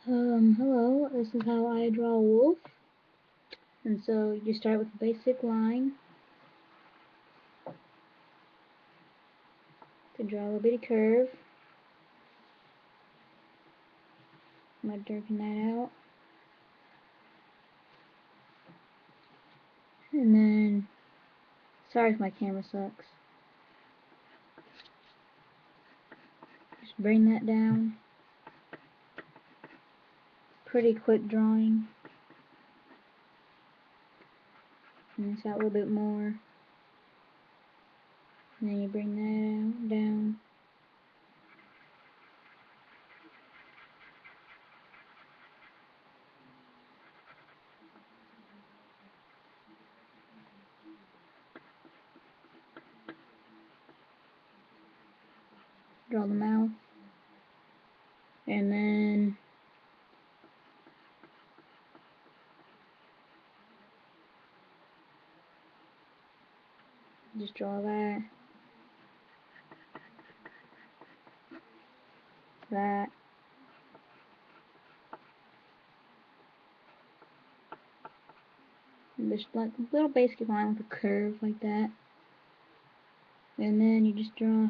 Hello, this is how I draw a wolf. And so you start with a basic line to draw a little bitty curve. I'm going to darken that out. And then, sorry if my camera sucks. Just bring that down. Pretty quick drawing. And this out a little bit more. And then you bring that out, down. Draw the mouth. And then just draw that. That. And just like a little basic line with a curve like that. And then you just draw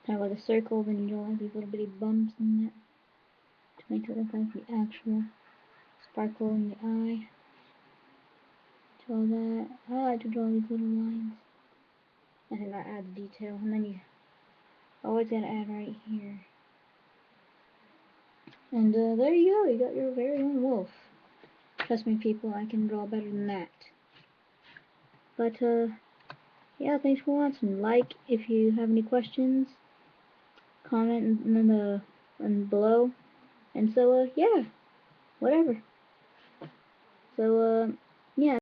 kind of like a circle, then you draw like these little bitty bumps in that to make it look like the actual sparkle in the eye. Draw that. I like to draw these little lines. I think that adds detail. And then you always gotta add right here. And there you go. You got your very own wolf. Trust me, people, I can draw better than that. But yeah, thanks for watching. Like if you have any questions. Comment in below. And so yeah, whatever. So